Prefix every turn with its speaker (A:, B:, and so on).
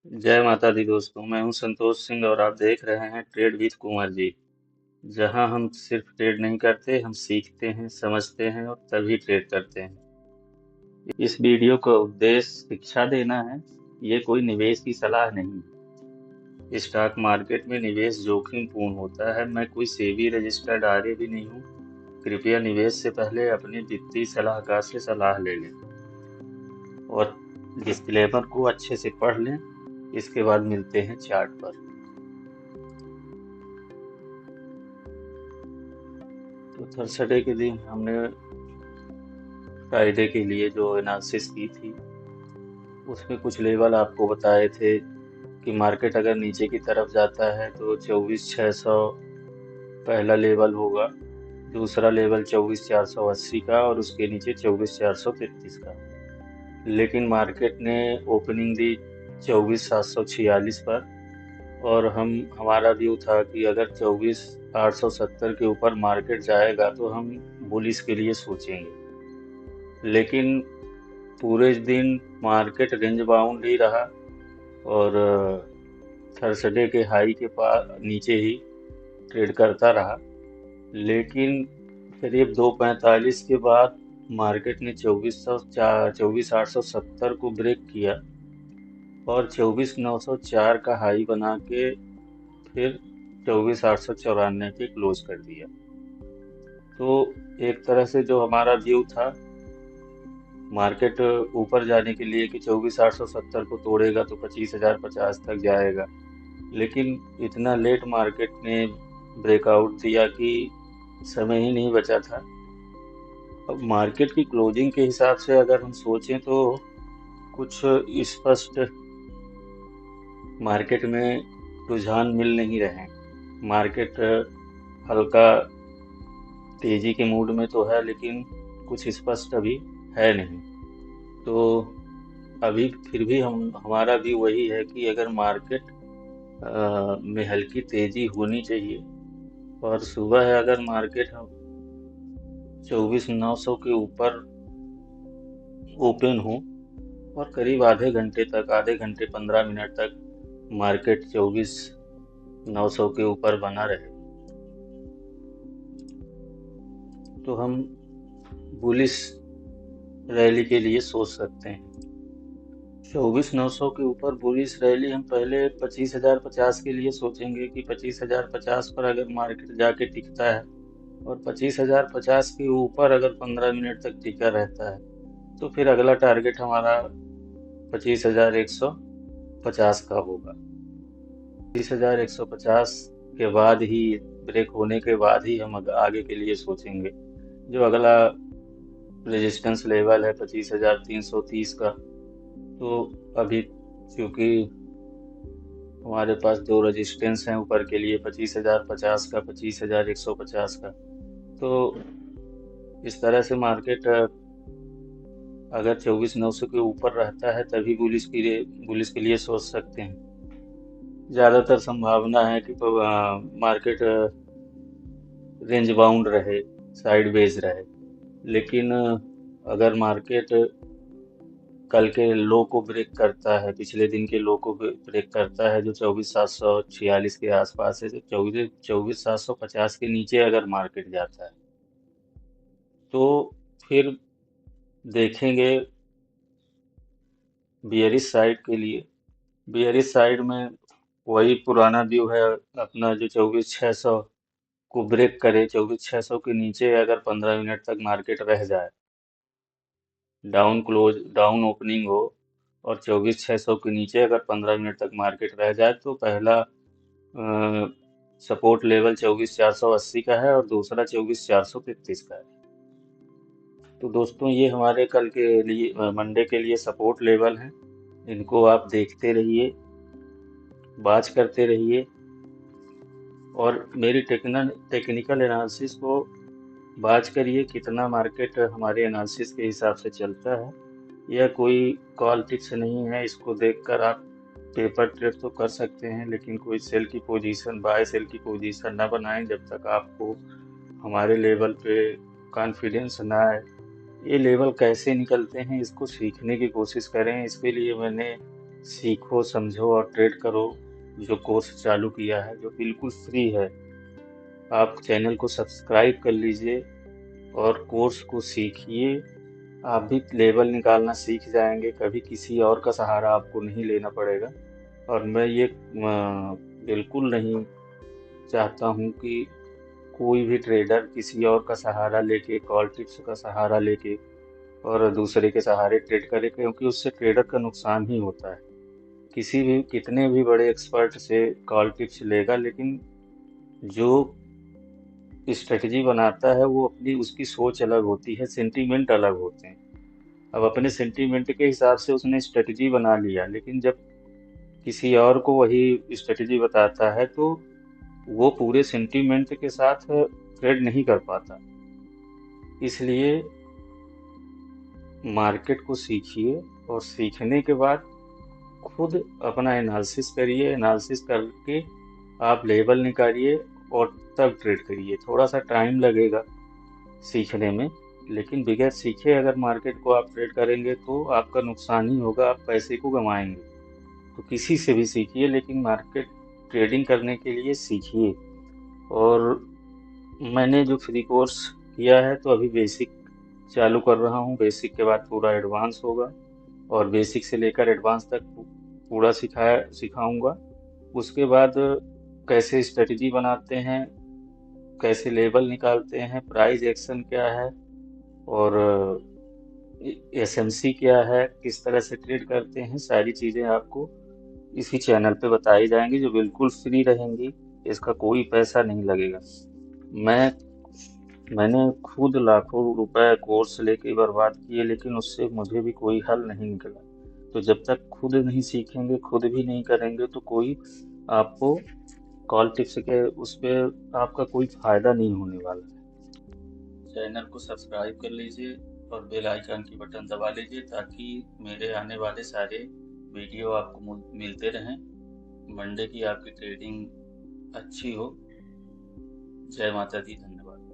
A: जय माता दी दोस्तों। मैं हूं संतोष सिंह और आप देख रहे हैं ट्रेड विद कुंवर जी। जहां हम सिर्फ ट्रेड नहीं करते, हम सीखते हैं, समझते हैं और तभी ट्रेड करते हैं। इस वीडियो का उद्देश्य शिक्षा देना है। ये कोई निवेश की सलाह नहीं है। स्टॉक मार्केट में निवेश जोखिम पूर्ण होता है। मैं कोई सेबी रजिस्टर्ड आरए भी नहीं हूँ। कृपया निवेश से पहले अपने वित्तीय सलाहकार से सलाह ले लें और डिस्क्लेमर को अच्छे से पढ़ लें। इसके बाद मिलते हैं चार्ट पर। तो थर्सडे के दिन हमने फ्राइडे के लिए जो एनालिसिस की थी, उसमें कुछ लेवल आपको बताए थे कि मार्केट अगर नीचे की तरफ जाता है तो 24,600 पहला लेवल होगा, दूसरा लेवल 24,480 का और उसके नीचे 24,433 का। लेकिन मार्केट ने ओपनिंग दी 24,746 पर और हमारा व्यू था कि अगर 24,870 के ऊपर मार्केट जाएगा तो हम बुलिश के लिए सोचेंगे। लेकिन पूरे दिन मार्केट रेंज बाउंड ही रहा और थर्सडे के हाई के पास नीचे ही ट्रेड करता रहा। लेकिन करीब 2:45 के बाद मार्केट ने 24,870 को ब्रेक किया और 24,904 का हाई बना के फिर 24,894 पे क्लोज कर दिया। तो एक तरह से जो हमारा व्यू था मार्केट ऊपर जाने के लिए कि 24,870 को तोड़ेगा तो 25,050 तक जाएगा, लेकिन इतना लेट मार्केट ने ब्रेकआउट दिया कि समय ही नहीं बचा था। अब मार्केट की क्लोजिंग के हिसाब से अगर हम सोचें तो कुछ स्पष्ट मार्केट में रुझान मिल नहीं रहे हैं। मार्केट हल्का तेजी के मूड में तो है, लेकिन कुछ स्पष्ट अभी है नहीं। तो अभी फिर भी हमारा भी वही है कि अगर मार्केट में हल्की तेजी होनी चाहिए और सुबह है अगर मार्केट 24,900 के ऊपर ओपन हो और करीब आधे घंटे 15 मिनट तक मार्केट 24,900 के ऊपर बना रहे तो हम बुलिश रैली के लिए सोच सकते हैं। 24,900 के ऊपर बुलिश रैली हम पहले 25,050 के लिए सोचेंगे कि 25,050 पर अगर मार्केट जाके टिकता है और 25,050 के ऊपर अगर 15 मिनट तक टिका रहता है तो फिर अगला टारगेट हमारा 25,150 का होगा। 25,150 के बाद ही ब्रेक होने के बाद ही हम आगे के लिए सोचेंगे। जो अगला रेजिस्टेंस लेवल है 25,330 का, तो अभी क्योंकि हमारे पास दो रेजिस्टेंस हैं ऊपर के लिए 25,050 का, 25,150 का। तो इस तरह से मार्केट अगर 24,900 के ऊपर रहता है तभी बुलिश के लिए सोच सकते हैं। ज़्यादातर संभावना है कि मार्केट रेंज बाउंड रहे, साइडवेज रहे। लेकिन अगर मार्केट कल के लो को ब्रेक करता है, पिछले दिन के लो को ब्रेक करता है जो 24,746 के आसपास है, तो 24,750 के नीचे अगर मार्केट जाता है तो फिर देखेंगे बियरिश साइड के लिए। बियरिश साइड में वही पुराना व्यू है अपना, जो 24,600 को ब्रेक करे, 24,600 के नीचे अगर 15 मिनट तक मार्केट रह जाए, डाउन ओपनिंग हो और 24,600 के नीचे अगर 15 मिनट तक मार्केट रह जाए तो पहला सपोर्ट लेवल 24,480 का है और दूसरा 24,433 का है। तो दोस्तों ये हमारे कल के लिए मंडे के लिए सपोर्ट लेवल हैं। इनको आप देखते रहिए, बाज करते रहिए और मेरी टेक्निकल एनालिसिस को बाज करिए कितना मार्केट हमारे एनालिसिस के हिसाब से चलता है। यह कोई कॉल टिप्स नहीं है। इसको देखकर आप पेपर ट्रेड तो कर सकते हैं, लेकिन कोई सेल की पोजीशन, बाय सेल की पोजीशन ना बनाएं जब तक आपको हमारे लेवल पे कॉन्फिडेंस ना आए। ये लेवल कैसे निकलते हैं इसको सीखने की कोशिश करें। इसके लिए मैंने सीखो, समझो और ट्रेड करो। जो कोर्स चालू किया है, जो बिल्कुल फ्री है, आप चैनल को सब्सक्राइब कर लीजिए और कोर्स को सीखिए। आप भी लेवल निकालना सीख जाएंगे, कभी किसी और का सहारा आपको नहीं लेना पड़ेगा। और मैं ये बिल्कुल नहीं चाहता हूँ कि कोई भी ट्रेडर किसी और का सहारा लेके, कॉल टिप्स का सहारा लेके और दूसरे के सहारे ट्रेड करे, क्योंकि उससे ट्रेडर का नुकसान ही होता है। किसी भी कितने भी बड़े एक्सपर्ट से कॉल टिप्स लेगा, लेकिन जो स्ट्रेटजी बनाता है वो अपनी उसकी सोच अलग होती है, सेंटीमेंट अलग होते हैं। अब अपने सेंटीमेंट के हिसाब से उसने स्ट्रेटजी बना लिया, लेकिन जब किसी और को वही स्ट्रेटजी बताता है तो वो पूरे सेंटीमेंट के साथ ट्रेड नहीं कर पाता। इसलिए मार्केट को सीखिए और सीखने के बाद खुद अपना एनालिसिस करिए। एनालिसिस करके आप लेवल निकालिए और तब ट्रेड करिए। थोड़ा सा टाइम लगेगा सीखने में, लेकिन बगैर सीखे अगर मार्केट को आप ट्रेड करेंगे तो आपका नुकसान ही होगा, आप पैसे को गंवाएंगे। तो किसी से भी सीखिए, लेकिन मार्केट ट्रेडिंग करने के लिए सीखिए। और मैंने जो फ्री कोर्स किया है तो अभी बेसिक चालू कर रहा हूँ, बेसिक के बाद पूरा एडवांस होगा और बेसिक से लेकर एडवांस तक पूरा सिखाऊंगा। उसके बाद कैसे स्ट्रेटजी बनाते हैं, कैसे लेवल निकालते हैं, प्राइस एक्शन क्या है और एसएमसी क्या है, किस तरह से ट्रेड करते हैं, सारी चीज़ें आपको इसी चैनल पे बताई जाएंगी, जो बिल्कुल फ्री रहेंगी। इसका कोई पैसा नहीं लगेगा। मैं मैंने खुद लाखों रुपए कोर्स लेके बर्बाद किए, लेकिन उससे मुझे भी कोई हल नहीं निकला। तो जब तक खुद नहीं सीखेंगे, खुद भी नहीं करेंगे, तो कोई आपको कॉल टिप्स के उस पे आपका कोई फायदा नहीं होने वाला है। चैनल को सब्सक्राइब कर लीजिए और बेल आइकन की बटन दबा लीजिए, ताकि मेरे आने वाले सारे वीडियो आपको मिलते रहें। मंडे की आपकी ट्रेडिंग अच्छी हो। जय माता दी, धन्यवाद।